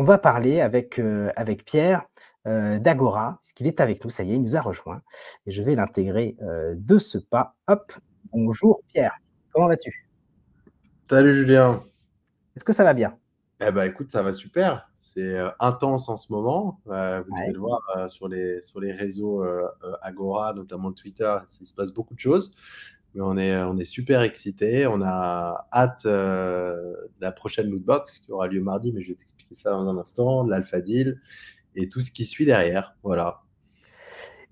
va parler avec Pierre d'Agora, puisqu'il est avec nous. Ça y est, il nous a rejoint et je vais l'intégrer de ce pas. Hop, bonjour Pierre, comment vas-tu? Salut Julien. Est-ce que ça va bien? Eh ben écoute, ça va super. C'est intense en ce moment. Vous devez Ouais. le voir sur les réseaux Agora, notamment Twitter. Il se passe beaucoup de choses. Mais on est super excités. On a hâte de la prochaine lootbox qui aura lieu mardi, mais je vais t'expliquer ça dans un instant. L'Alpha Deal et tout ce qui suit derrière. Voilà.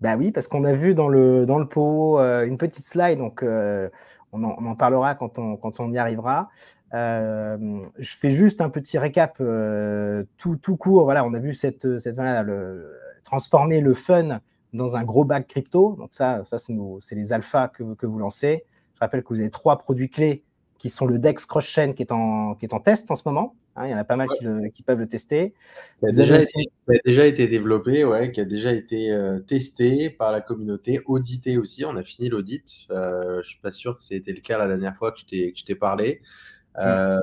Bah oui, parce qu'on a vu dans le pot une petite slide, donc on en parlera quand on y arrivera. Je fais juste un petit récap tout court. Voilà, on a vu voilà, transformer le fun dans un gros bac crypto. Donc ça c'est les alphas que vous lancez. Je rappelle que vous avez 3 produits clés qui sont le DEX Cross-Chain qui est en test en ce moment. Hein, il y en a pas mal qui peuvent le tester. Vous avez aussi Qui a déjà été développé, ouais, qui a déjà été testé par la communauté, audité aussi. On a fini l'audit. Je suis pas sûr que c'était le cas la dernière fois que je t'ai parlé. Euh,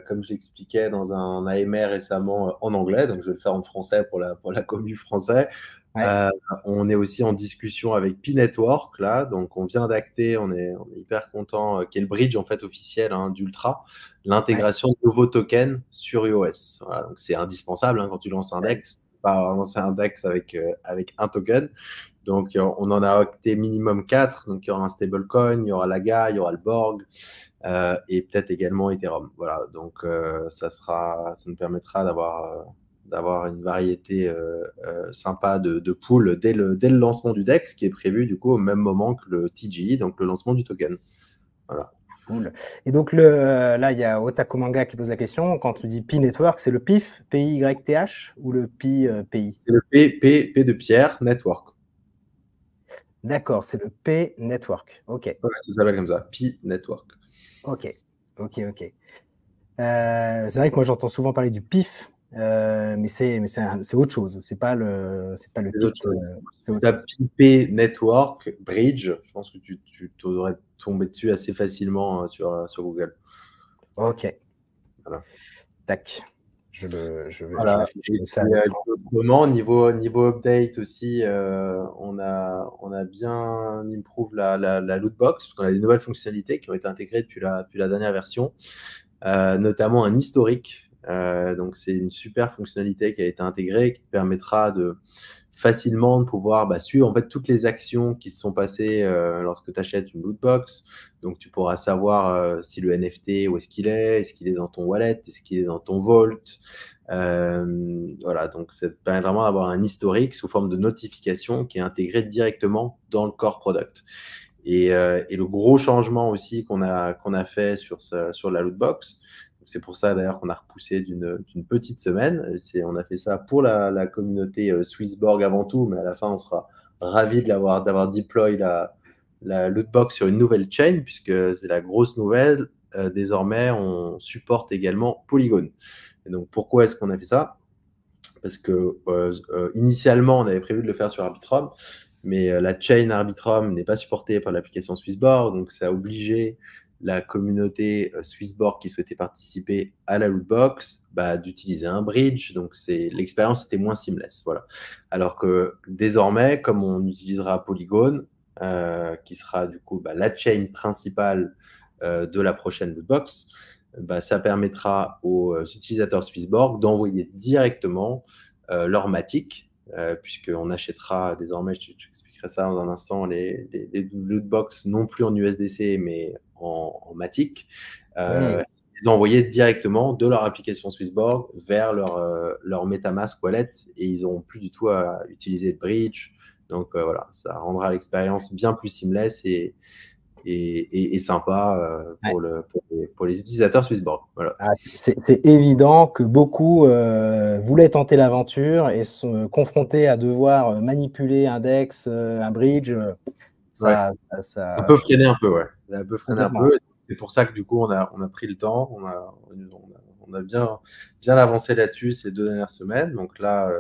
Comme je l'expliquais dans un AMR récemment en anglais, donc je vais le faire en français pour la commu français. ouais, Euh, on est aussi en discussion avec P-Network là, donc on vient d'acter, on est hyper content, qui est le bridge en fait officiel hein, d'Ultra, ouais, l'intégration de nouveaux tokens sur iOS. Voilà, donc c'est indispensable hein, quand tu lances un bah oui. DEX, pas lancer un DEX avec un token. Donc on en a acté minimum 4, donc il y aura un stablecoin, il y aura l'AGA, il y aura le Borg et peut-être également Ethereum. Voilà, donc ça nous permettra d'avoir une variété sympa de pools dès le lancement du DEX, qui est prévu du coup au même moment que le TGE, donc le lancement du token. Voilà. Cool. Et donc, là, il y a Otakumanga qui pose la question. Quand tu dis Pi Network, c'est le PIF, P-Y-T-H, ou le Pi, PI? C'est le P de Pierre Network. D'accord, c'est le P Network. OK, Ouais, ça s'appelle comme ça, Pi Network. OK, OK. C'est vrai que moi, j'entends souvent parler du PIF, mais c'est autre chose. C'est pas le C'est autre PIT, chose. c'est Si tu autre tapes chose. P Network Bridge, je pense que tu devrais tomber dessus assez facilement sur Google. OK, Voilà. tac. Je Voilà. m'affiche Et comme ça à puis, l'écran. autrement, niveau update aussi, on a bien improve la loot box, parce qu'on a des nouvelles fonctionnalités qui ont été intégrées depuis la dernière version, notamment un historique. Donc, c'est une super fonctionnalité qui a été intégrée, qui te permettra de facilement de pouvoir suivre en fait toutes les actions qui se sont passées lorsque tu achètes une loot box. Donc, tu pourras savoir si le NFT, où est-ce qu'il est dans ton wallet, est-ce qu'il est dans ton vault. Voilà, donc ça te permet vraiment d'avoir un historique sous forme de notification qui est intégré directement dans le core product. Et le gros changement aussi qu'on a fait sur la lootbox, c'est pour ça d'ailleurs qu'on a repoussé d'une petite semaine. On a fait ça pour la communauté Swissborg avant tout, mais à la fin, on sera ravis d'avoir deploy la lootbox sur une nouvelle chain, puisque c'est la grosse nouvelle. Désormais, on supporte également Polygon. Et donc, pourquoi est-ce qu'on a fait ça? Parce que initialement, on avait prévu de le faire sur Arbitrum, mais la chain Arbitrum n'est pas supportée par l'application Swissborg, donc ça a obligé la communauté Swissborg qui souhaitait participer à la lootbox d'utiliser un bridge, donc l'expérience était moins seamless. Voilà. Alors que désormais, comme on utilisera Polygon, qui sera du coup la chain principale de la prochaine lootbox, ça permettra aux utilisateurs Swissborg d'envoyer directement leur Matic, puisqu'on achètera désormais, je t'expliquerai ça dans un instant, les lootbox non plus en USDC, mais en Matic, Mmh. les envoyer directement de leur application Swissborg vers leur MetaMask wallet, et ils n'auront plus du tout à utiliser de bridge. Donc voilà, ça rendra l'expérience bien plus seamless et sympa Ouais. pour les utilisateurs Swissborg. Voilà. Ah, c'est évident que beaucoup voulaient tenter l'aventure et sont confrontés à devoir manipuler un DEX, un bridge. Ouais. Ça, Ça peut freiner un peu, ouais. Ça peut freiner un complètement. peu. C'est pour ça que du coup, on a pris le temps. On a bien avancé là-dessus ces 2 dernières semaines. Donc là,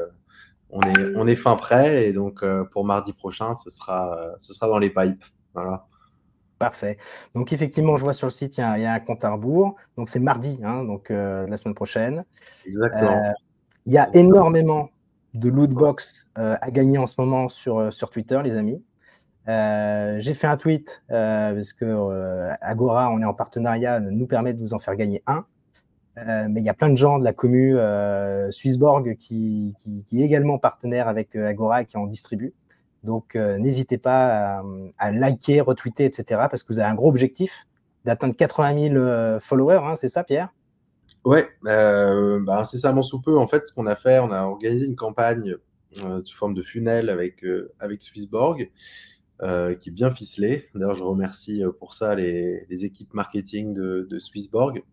on est fin prêt. Et donc, pour mardi prochain, ce sera dans les pipes. Voilà. Parfait. Donc, effectivement, je vois sur le site, il y a un compte à rebours. Donc, c'est mardi, hein, donc la semaine prochaine. Exactement. Il y a énormément de loot box à gagner en ce moment sur Twitter, les amis. J'ai fait un tweet parce que Agora, on est en partenariat, nous permet de vous en faire gagner un. Mais il y a plein de gens de la commu Swissborg qui est également partenaire avec Agora et qui en distribue. Donc, n'hésitez pas à liker, retweeter, etc. parce que vous avez un gros objectif d'atteindre 80 000 followers, hein, c'est ça, Pierre? Ouais, incessamment sous peu, en fait, ce qu'on a fait, on a organisé une campagne sous forme de funnel avec Swissborg, qui est bien ficelée. D'ailleurs, je remercie pour ça les équipes marketing de Swissborg.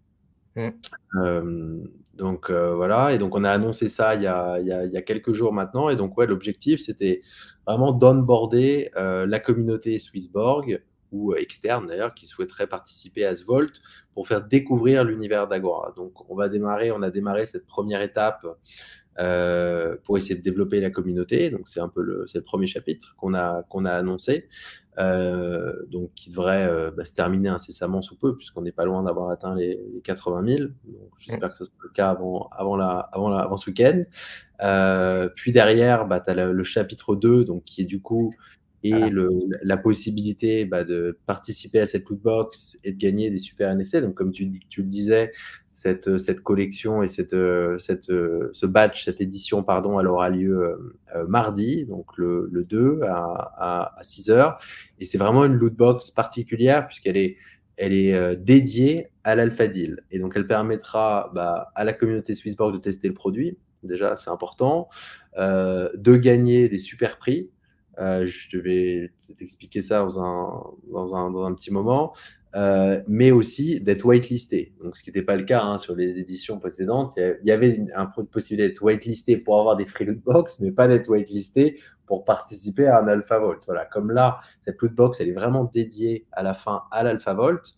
Donc voilà, et donc on a annoncé ça il y a quelques jours maintenant, et donc ouais, l'objectif c'était vraiment d'onboarder la communauté Swissborg ou externe d'ailleurs qui souhaiterait participer à ce Volt pour faire découvrir l'univers d'Agora. Donc on a démarré cette première étape pour essayer de développer la communauté. Donc c'est un peu c'est le premier chapitre qu'on a annoncé. Donc qui devrait se terminer incessamment sous peu, puisqu'on n'est pas loin d'avoir atteint les 80 000. Donc j'espère que ce sera le cas avant ce week-end. Puis derrière, tu as le chapitre 2, donc, qui est du coup la possibilité de participer à cette lootbox et de gagner des super NFT. Donc comme tu le disais, cette collection et ce badge, cette édition, pardon, elle aura lieu mardi, donc le 2 à 6 heures. Et c'est vraiment une lootbox particulière puisqu'elle est dédiée à l'Alpha Deal. Et donc, elle permettra à la communauté Swissborg de tester le produit. Déjà, c'est important. De gagner des super prix. Je vais t'expliquer ça dans un petit moment. Mais aussi d'être whitelisté. Donc, ce qui n'était pas le cas sur les éditions précédentes. Il y avait une possibilité d'être whitelisté pour avoir des free lootbox, mais pas d'être whitelisté pour participer à un Alpha Volt. Voilà. Comme là, cette lootbox, elle est vraiment dédiée à la fin à l'Alpha Volt.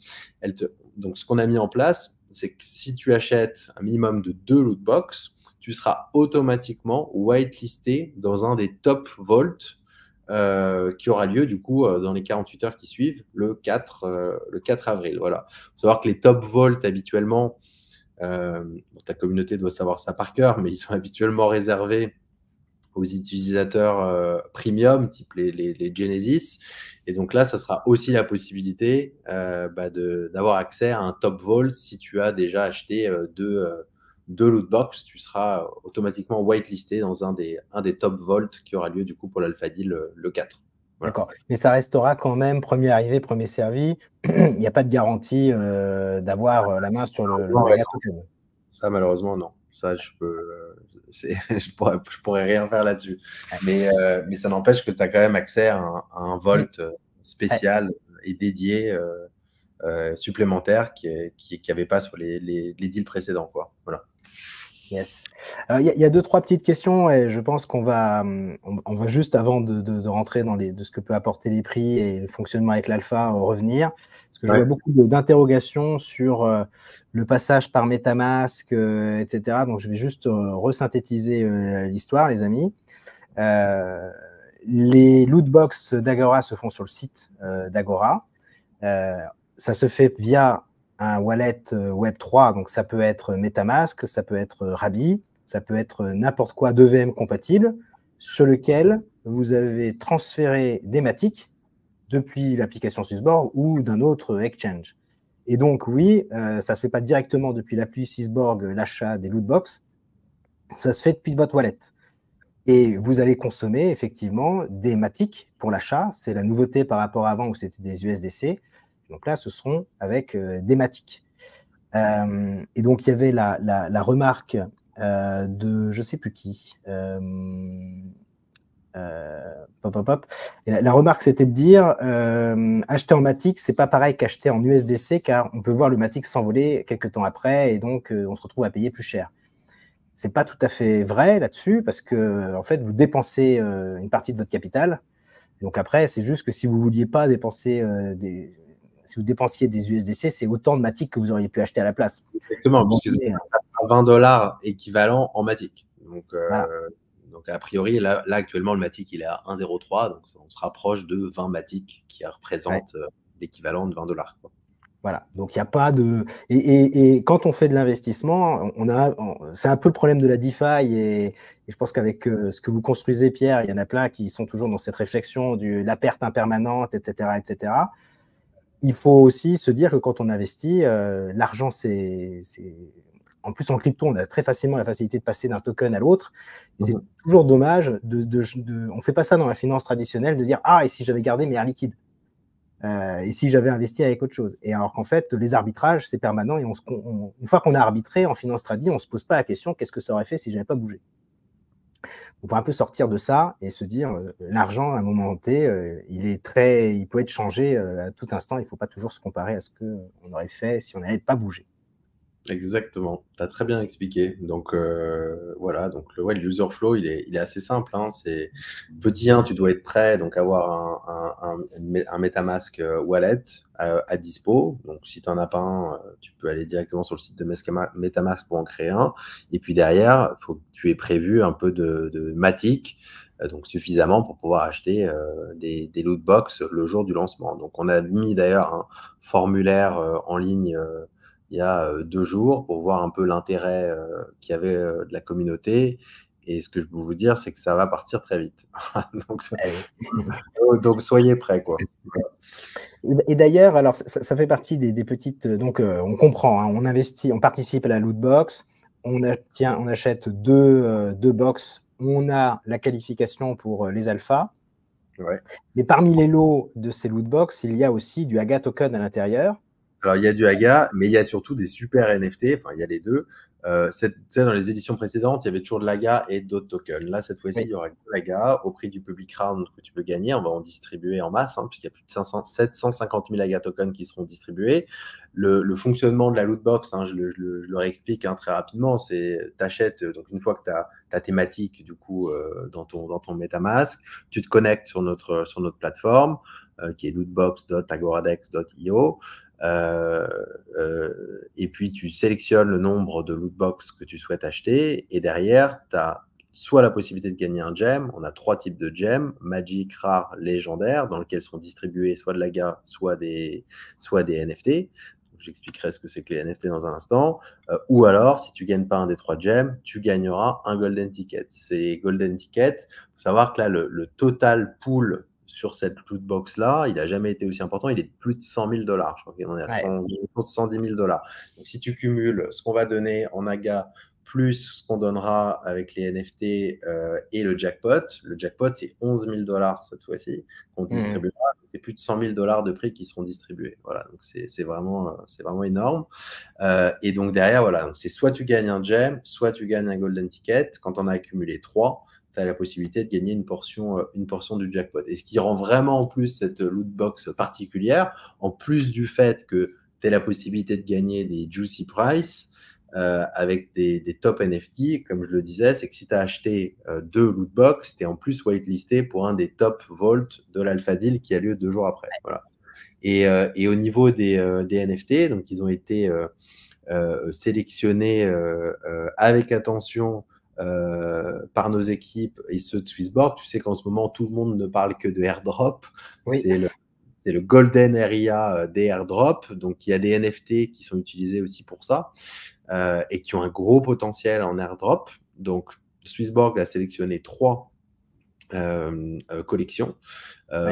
Donc, ce qu'on a mis en place, c'est que si tu achètes un minimum de 2 lootbox, tu seras automatiquement whitelisté dans un des top Volt qui aura lieu du coup dans les 48 heures qui suivent, le 4 avril. Voilà. Il faut savoir que les top Volt habituellement, ta communauté doit savoir ça par cœur, mais ils sont habituellement réservés aux utilisateurs premium, type les Genesis. Et donc là, ça sera aussi la possibilité d'avoir accès à un top Vault. Si tu as déjà acheté deux lootbox, tu seras automatiquement whitelisté dans un des top Vault qui aura lieu du coup pour l'Alpha Deal le 4. Voilà. D'accord. Mais ça restera quand même premier arrivé, premier servi. Il n'y a pas de garantie d'avoir la main sur le méga token. Ça, malheureusement, non. Ça, je pourrais rien faire là-dessus. Mais ça n'empêche que tu as quand même accès à un Volt spécial et dédié supplémentaire qui avait pas sur les deals précédents, quoi. Voilà. Yes. Alors, il y a 2-3 petites questions et je pense qu'on va juste, avant de rentrer dans de ce que peut apporter les prix et le fonctionnement avec l'alpha, revenir. Parce que je vois beaucoup d'interrogations sur le passage par MetaMask, etc. Donc, je vais juste resynthétiser l'histoire, les amis. Les lootbox d'Agora se font sur le site d'Agora. Ça se fait via un wallet Web3, donc ça peut être MetaMask, ça peut être Rabi, ça peut être n'importe quoi d'EVM compatible, sur lequel vous avez transféré des matiques depuis l'application Swissborg ou d'un autre exchange. Et donc, oui, ça ne se fait pas directement depuis l'appli Swissborg, l'achat des lootbox, ça se fait depuis votre wallet. Et vous allez consommer effectivement des matiques pour l'achat. C'est la nouveauté par rapport à avant où c'était des USDC. Donc là, ce seront avec des matiques. Et donc, il y avait la remarque de je ne sais plus qui. Et la remarque, c'était de dire acheter en matic, c'est pas pareil qu'acheter en USDC, car on peut voir le matic s'envoler quelques temps après, et donc on se retrouve à payer plus cher. C'est pas tout à fait vrai là-dessus, parce que en fait, vous dépensez une partie de votre capital. Donc après, c'est juste que si vous vouliez pas dépenser si vous dépensiez des USDC, c'est autant de matic que vous auriez pu acheter à la place. Exactement, puisque c'est $20 équivalent en matic. Donc, voilà. Donc a priori, là actuellement, le matic, il est à 1,03, donc on se rapproche de 20 matic qui représentent l'équivalent de 20 $. Voilà, donc il n'y a pas de… Et quand on fait de l'investissement, c'est un peu le problème de la DeFi, et je pense qu'avec ce que vous construisez, Pierre, il y en a plein qui sont toujours dans cette réflexion de la perte impermanente, etc., etc. Il faut aussi se dire que quand on investit, l'argent, en plus en crypto, on a très facilement la facilité de passer d'un token à l'autre. C'est toujours dommage, on ne fait pas ça dans la finance traditionnelle, de dire « Ah, et si j'avais gardé mes airs liquides ?» et si j'avais investi avec autre chose. Et alors qu'en fait, les arbitrages, c'est permanent. Et une fois qu'on a arbitré en finance tradi, on ne se pose pas la question qu'est-ce que ça aurait fait si je n'avais pas bougé. On va un peu sortir de ça et se dire l'argent, à un moment T, il peut être changé à tout instant. Il ne faut pas toujours se comparer à ce qu'on aurait fait si on n'avait pas bougé. Exactement, tu as très bien expliqué. Donc voilà, donc le user flow, il est assez simple, hein. C'est petit 1, tu dois être prêt, donc avoir un MetaMask wallet à dispo. Donc si tu n'en as pas un, tu peux aller directement sur le site de MetaMask pour en créer un. Et puis derrière, il faut que tu aies prévu un peu de Matic, donc suffisamment pour pouvoir acheter des loot box le jour du lancement. Donc on a mis d'ailleurs un formulaire en ligne il y a 2 jours pour voir un peu l'intérêt qu'il y avait de la communauté. Et ce que je peux vous dire, c'est que ça va partir très vite. donc soyez prêts, quoi. Et d'ailleurs, alors ça fait partie des petites… Donc on comprend, hein, on investit, on participe à la loot box, on achète deux box, on a la qualification pour les alphas. Ouais. Mais parmi les lots de ces loot box, il y a aussi du AGA token à l'intérieur. Alors, il y a du AGA, mais il y a surtout des super NFT. Enfin, il y a les deux. Tu sais, dans les éditions précédentes, il y avait toujours de l'AGA et d'autres tokens. Là, cette fois-ci, il y aura que de l'AGA au prix du public round que tu peux gagner. On va en distribuer en masse, hein, puisqu'il y a plus de 750 000 AGA tokens qui seront distribués. Le fonctionnement de la loot box, hein, je le réexplique très rapidement. C'est t'achètes, donc une fois que tu as ta thématique du coup dans ton MetaMask, tu te connectes sur notre plateforme qui est lootbox.agoradex.io. Et puis tu sélectionnes le nombre de lootbox que tu souhaites acheter et derrière tu as soit la possibilité de gagner un gem. On a 3 types de gems: magic, rare, légendaire, dans lesquels sont distribués soit de l'AGA, soit des NFT. J'expliquerai ce que c'est que les NFT dans un instant. Ou alors, si tu ne gagnes pas un des 3 gems, tu gagneras un golden ticket. Ces golden tickets, il faut savoir que là, le total pool sur cette loot box là, il n'a jamais été aussi important. Il est de plus de 100 000 $. Je crois qu'il en est à 110 000 $. Donc, si tu cumules ce qu'on va donner en AGA plus ce qu'on donnera avec les NFT et le jackpot c'est 11 000 $ cette fois-ci qu'on distribuera. C'est plus de 100 000 $ de prix qui seront distribués. Voilà, donc c'est vraiment énorme. Et donc derrière, voilà, donc c'est soit tu gagnes un gem, soit tu gagnes un golden ticket. Quand on a accumulé 3, tu as la possibilité de gagner une portion du jackpot. Et ce qui rend vraiment en plus cette loot box particulière, en plus du fait que tu as la possibilité de gagner des juicy price avec des top NFT, comme je le disais, c'est que si tu as acheté 2 loot box, tu es en plus whitelisté pour un des top vault de l'Alpha Deal qui a lieu 2 jours après. Voilà. Et au niveau des NFT, donc ils ont été sélectionnés avec attention par nos équipes et ceux de Swissborg. Tu sais qu'en ce moment, tout le monde ne parle que de airdrop. Oui. C'est le golden area des airdrops. Donc, il y a des NFT qui sont utilisés aussi pour ça et qui ont un gros potentiel en airdrop. Donc, Swissborg a sélectionné 3 collections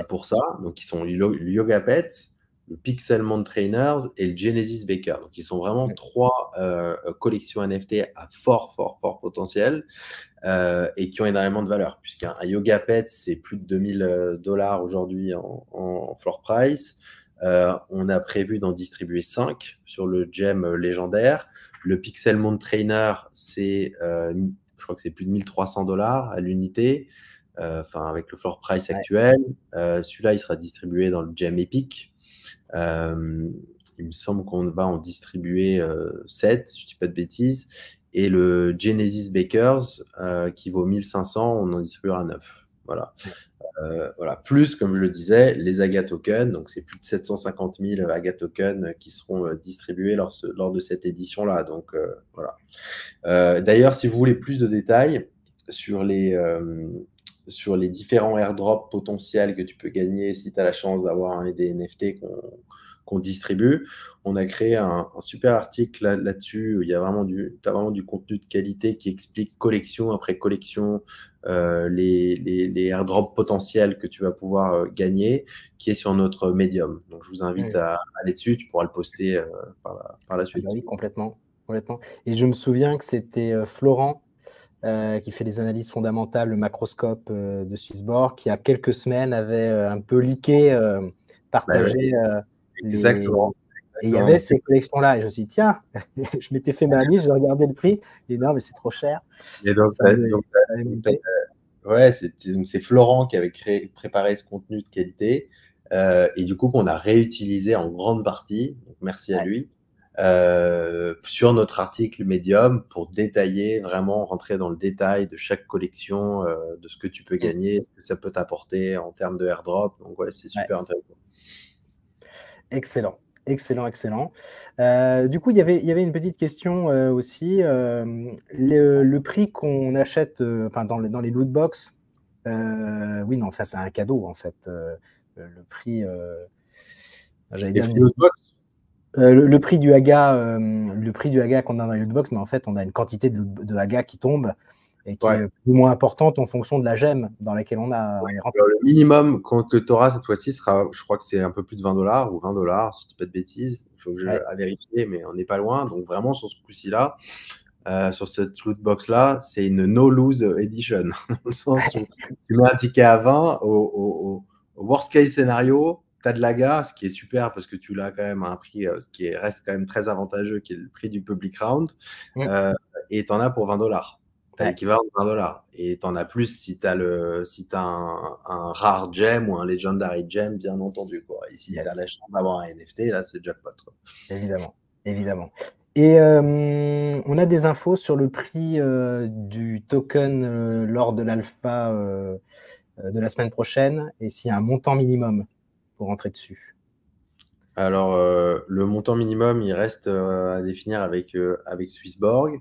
pour ça. Donc, ils sont le Yoga Pets, le Pixelmon Trainers et le Genesis Baker. Donc, ils sont vraiment 3 collections NFT à fort potentiel et qui ont énormément de valeur, puisqu'un Yoga Pet, c'est plus de 2 000 $ aujourd'hui en floor price. On a prévu d'en distribuer 5 sur le gem légendaire. Le Pixelmon Trainer, c'est, je crois que c'est plus de 1 300 $ à l'unité. Avec le floor price actuel. Celui-là, il sera distribué dans le gem Epic. Il me semble qu'on va en distribuer 7, je ne dis pas de bêtises. Et le Genesis Bakers, qui vaut 1 500, on en distribuera 9. Voilà. Voilà. Plus, comme je le disais, les AGA tokens. Donc, c'est plus de 750 000 AGA tokens qui seront distribués lors de cette édition-là. Donc, voilà. D'ailleurs, si vous voulez plus de détails sur les sur les différents airdrops potentiels que tu peux gagner si tu as la chance d'avoir des NFT qu'on distribue. On a créé un super article là-dessus où il y a vraiment t'as vraiment du contenu de qualité qui explique collection après collection les airdrops potentiels que tu vas pouvoir gagner, qui est sur notre Medium. Donc, je vous invite à aller dessus. Tu pourras le poster par la suite. Ah bah oui, complètement, complètement. Et je me souviens que c'était Florent qui fait des analyses fondamentales, le macroscope de Swissborg, qui, il y a quelques semaines, avait un peu leaké, partagé Exactement. Et il y avait ces collections-là. Et je me suis dit, tiens, je m'étais fait ma liste, j'ai regardé le prix. Et non, mais c'est trop cher. Et donc, ouais, c'est Florent qui avait préparé ce contenu de qualité et du coup qu'on a réutilisé en grande partie, donc merci à lui, sur notre article Medium pour détailler, vraiment rentrer dans le détail de chaque collection, de ce que tu peux gagner, ce que ça peut t'apporter en termes de airdrop. Donc ouais, c'est super intéressant. Excellent. Excellent, excellent. Du coup, il y avait une petite question aussi. Le prix qu'on achète dans les loot box, oui, non, enfin, c'est un cadeau, en fait. Le prix, j'allais dire, le prix du Haga, qu'on a dans les loot box, mais en fait, on a une quantité de Haga qui tombe et qui est plus ou moins importante en fonction de la gemme dans laquelle on est rentré. Le minimum que tu auras cette fois-ci sera, je crois que c'est un peu plus de $20 ou $20, si je ne dis pas de bêtises. Il faut que à vérifier, mais on n'est pas loin. Donc vraiment, sur ce coup-ci là, sur cette loot box là, c'est une no lose edition. Dans le sens où tu mets un ticket à 20, au worst case scénario, tu as de l'AGA, ce qui est super parce que tu l'as quand même à un prix qui reste quand même très avantageux, qui est le prix du public round, et tu en as pour $20. Tu as l'équivalent de $20. Et tu en as plus si tu as, un rare gem ou un legendary gem, bien entendu. Et si tu as la chance d'avoir un NFT, là, c'est jackpot. Évidemment, évidemment. Et on a des infos sur le prix du token lors de l'alpha de la semaine prochaine et s'il y a un montant minimum pour rentrer dessus. Alors, le montant minimum, il reste à définir avec Swissborg.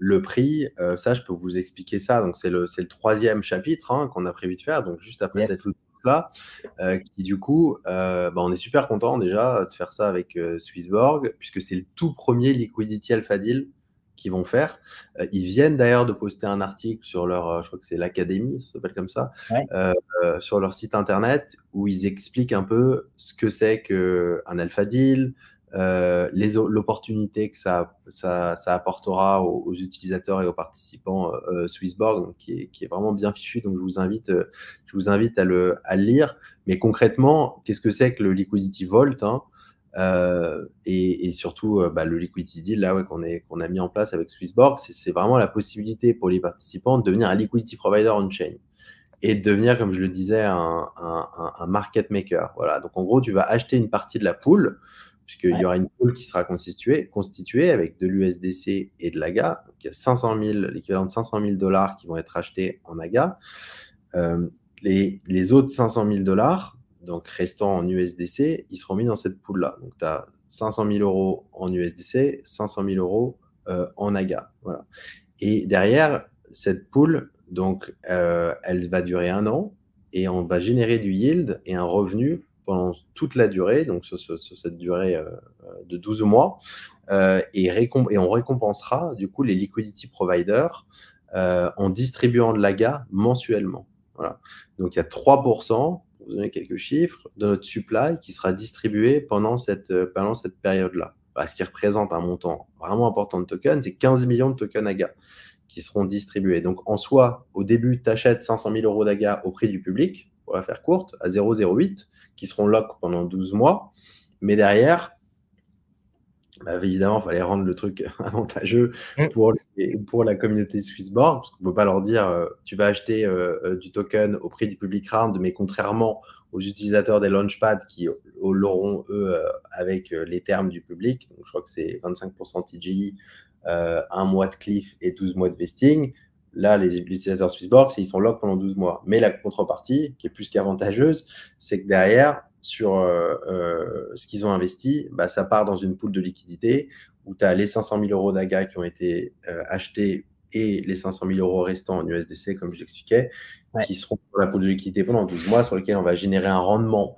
Le prix, ça, je peux vous expliquer ça. Donc, c'est le troisième chapitre qu'on a prévu de faire. Donc, juste après cette loot-là, qui du coup, on est super content déjà de faire ça avec Swissborg, puisque c'est le tout premier Liquidity Alpha Deal qu'ils vont faire. Ils viennent d'ailleurs de poster un article sur leur, je crois que c'est l'Académie, ça s'appelle comme ça, sur leur site internet, où ils expliquent un peu ce que c'est qu'un Alpha Deal, l'opportunité que ça apportera aux utilisateurs et aux participants Swissborg, donc qui est vraiment bien fichu. Donc je vous invite à le lire. Mais concrètement, qu'est-ce que c'est que le Liquidity Vault et surtout le Liquidity Deal là, qu'on a mis en place avec Swissborg, c'est vraiment la possibilité pour les participants de devenir un liquidity provider on-chain et de devenir, comme je le disais, un market maker. Voilà. Donc en gros, tu vas acheter une partie de la pool, puisqu'il y aura une pool qui sera constituée avec de l'USDC et de l'AGA. Donc il y a l'équivalent de $500 000 qui vont être achetés en AGA. Les autres $500 000, donc restants en USDC, ils seront mis dans cette pool-là. Donc, tu as 500 000 € en USDC, 500 000 € en AGA. Voilà. Et derrière, cette pool, donc, elle va durer 1 an et on va générer du yield et un revenu pendant toute la durée, donc sur cette durée de 12 mois. Et on récompensera, du coup, les liquidity providers en distribuant de l'AGA mensuellement. Voilà. Donc, il y a 3%, pour vous donner quelques chiffres, de notre supply qui sera distribué pendant cette période-là. Ce qui représente un montant vraiment important de tokens, c'est 15 millions de tokens AGA qui seront distribués. Donc, en soi, au début, tu achètes 500 000 € d'AGA au prix du public, pour la faire courte, à 0,08, qui seront lock pendant 12 mois. Mais derrière, évidemment, il fallait rendre le truc avantageux pour la communauté Swissborg, parce qu'on ne peut pas leur dire tu vas acheter du token au prix du public round, mais contrairement aux utilisateurs des launchpads qui l'auront, eux, avec les termes du public. Donc, je crois que c'est 25% TGI, 1 mois de cliff et 12 mois de vesting. Là, les utilisateurs Swissborg, ils sont lock pendant 12 mois. Mais la contrepartie, qui est plus qu'avantageuse, c'est que derrière, sur ce qu'ils ont investi, ça part dans une pool de liquidité où tu as les 500 000 € d'AGA qui ont été achetés et les 500 000 euros restants en USDC, comme je l'expliquais, Ouais. qui seront pour la pool de liquidité pendant 12 mois, sur lesquels on va générer un rendement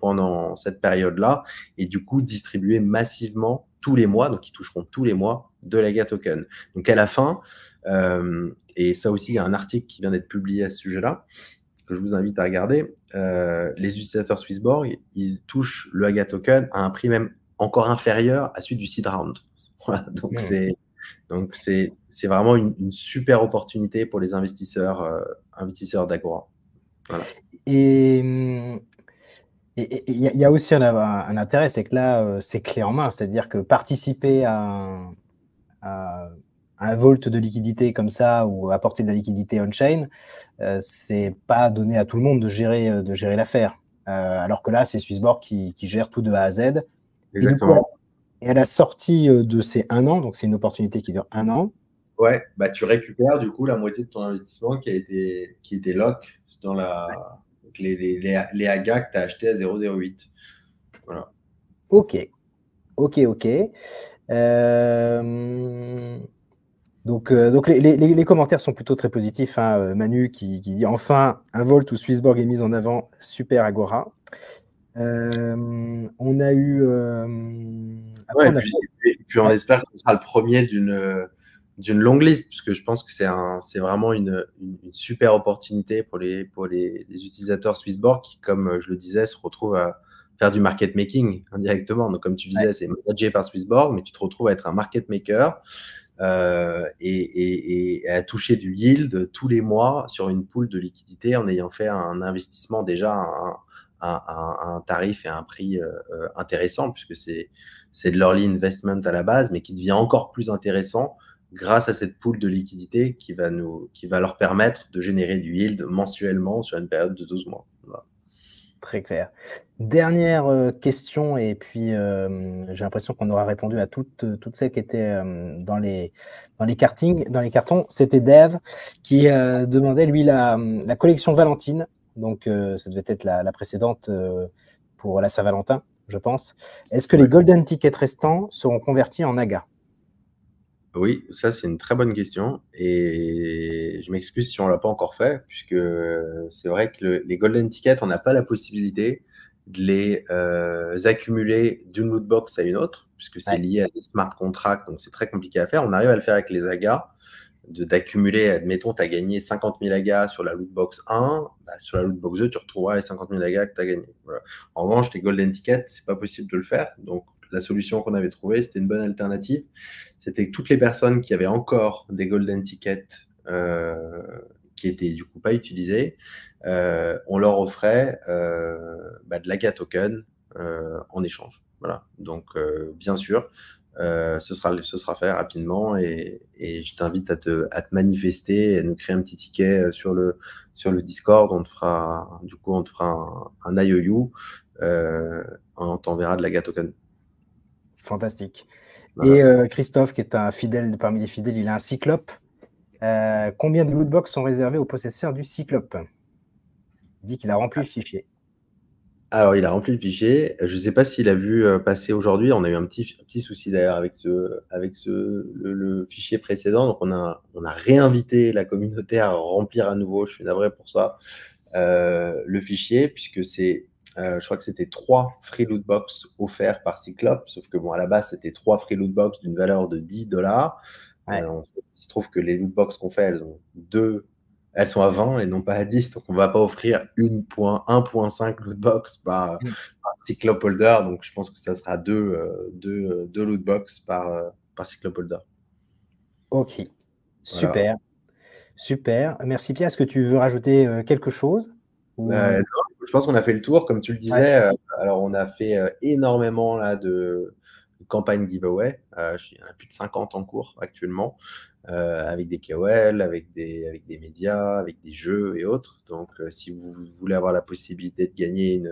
pendant cette période-là, et du coup distribuer massivement tous les mois, donc ils toucheront tous les mois de l'AGA token. Donc à la fin, et ça aussi, il y a un article qui vient d'être publié à ce sujet-là, que je vous invite à regarder, les utilisateurs Swissborg, ils touchent le AGA token à un prix même encore inférieur à celui du seed round. Voilà, donc c'est vraiment une super opportunité pour les investisseurs d'Agora. Voilà. Et il y a aussi un intérêt, c'est que là, c'est clé en main, c'est-à-dire que participer à un vault de liquidité comme ça ou apporter de la liquidité on-chain, c'est pas donné à tout le monde de gérer l'affaire. Alors que là, c'est Swissborg qui gère tout de A à Z. Et du coup, Exactement. et à la sortie de ces 1 an, donc c'est une opportunité qui dure 1 an. Ouais, bah tu récupères du coup la moitié de ton investissement qui était lock dans les AGA que tu as acheté à 0,08. Voilà. Ok. Donc les commentaires sont plutôt très positifs, hein. Manu qui dit enfin un Volt où Swissborg est mis en avant, super Agora. On a eu après Ouais, puis on espère qu'on sera le premier d'une longue liste, parce que je pense que c'est vraiment une super opportunité pour les utilisateurs Swissborg qui, comme je le disais, se retrouvent à faire du market making indirectement. Donc, comme tu disais, c'est managé par Swissborg, mais tu te retrouves à être un market maker et à toucher du yield tous les mois sur une pool de liquidité en ayant fait un investissement déjà à un tarif et un prix intéressant, puisque c'est de l'early investment à la base, mais qui devient encore plus intéressant grâce à cette pool de liquidité qui va leur permettre de générer du yield mensuellement sur une période de 12 mois. Voilà. Très clair. Dernière question, et puis j'ai l'impression qu'on aura répondu à toutes celles qui étaient dans les cartons. C'était Dave qui demandait, lui, la collection Valentine. Donc, ça devait être la précédente pour la Saint-Valentin, je pense. Est-ce que les golden tickets restants seront convertis en AGA? Oui, ça c'est une très bonne question et je m'excuse si on ne l'a pas encore fait, puisque c'est vrai que les golden tickets, on n'a pas la possibilité de les accumuler d'une lootbox à une autre, puisque c'est lié à des smart contracts, donc c'est très compliqué à faire. On arrive à le faire avec les AGA, d'accumuler, admettons, tu as gagné 50 000 AGA sur la lootbox 1, bah, sur la lootbox 2, tu retrouveras les 50 000 AGA que tu as gagné. Voilà. En revanche, les golden tickets, c'est pas possible de le faire, donc la solution qu'on avait trouvée, c'était une bonne alternative. C'était que toutes les personnes qui avaient encore des golden tickets qui étaient du coup pas utilisés, on leur offrait de l'AGA token en échange. Voilà. Donc, bien sûr, ce sera fait rapidement et je t'invite à te manifester et à nous créer un petit ticket sur le Discord. On te fera un IOU. On t'enverra de l'AGA token. Fantastique. Voilà. Et Christophe, qui est un fidèle parmi les fidèles, il a un Cyclope. Combien de lootbox sont réservés aux possesseurs du Cyclope? Il dit qu'il a rempli le fichier. Alors, il a rempli le fichier. Je ne sais pas s'il a vu passer aujourd'hui. On a eu un petit souci d'ailleurs avec le fichier précédent. Donc, on a réinvité la communauté à remplir à nouveau. Je suis navré pour ça. Le fichier, puisque je crois que c'était 3 free loot box offerts par Cyclope. Sauf que, bon, à la base, c'était 3 free loot box d'une valeur de $10. Ouais. Il se trouve que les loot box qu'on fait, elles sont à 20 et non pas à 10. Donc, on ne va pas offrir 1.5 loot box par Cyclope holder. Donc, je pense que ça sera deux loot box par Cyclope holder. Ok. Super. Voilà. Super. Merci Pierre. Est-ce que tu veux rajouter quelque chose Non, je pense qu'on a fait le tour, comme tu le disais. Alors, on a fait énormément là, de campagnes giveaway. Il y en a plus de 50 en cours actuellement, avec des KOL, avec des médias, avec des jeux et autres. Donc, si vous voulez avoir la possibilité de gagner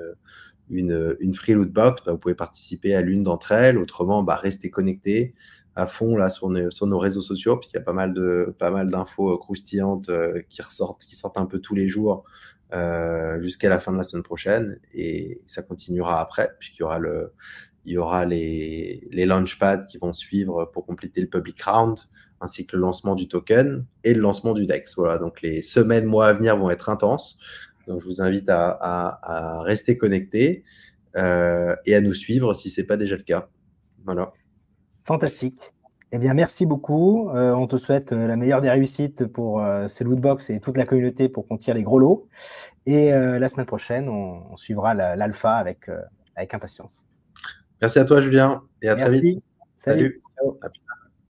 une free loot box, vous pouvez participer à l'une d'entre elles. Autrement, restez connectés à fond là, sur nos réseaux sociaux, puisqu'il y a pas mal d'infos croustillantes qui sortent un peu tous les jours. Jusqu'à la fin de la semaine prochaine, et ça continuera après, puisqu'il y aura Il y aura les launchpads qui vont suivre pour compléter le public round, ainsi que le lancement du token et le lancement du DEX. Voilà, donc les semaines, mois à venir vont être intenses. Donc, je vous invite à rester connectés et à nous suivre si ce n'est pas déjà le cas. Voilà. Fantastique. Eh bien, merci beaucoup. On te souhaite la meilleure des réussites pour ces lootbox et toute la communauté pour qu'on tire les gros lots. Et la semaine prochaine, on suivra l'alpha avec impatience. Merci à toi, Julien, et à très vite. Merci. Salut. Salut. Ciao. À plus tard.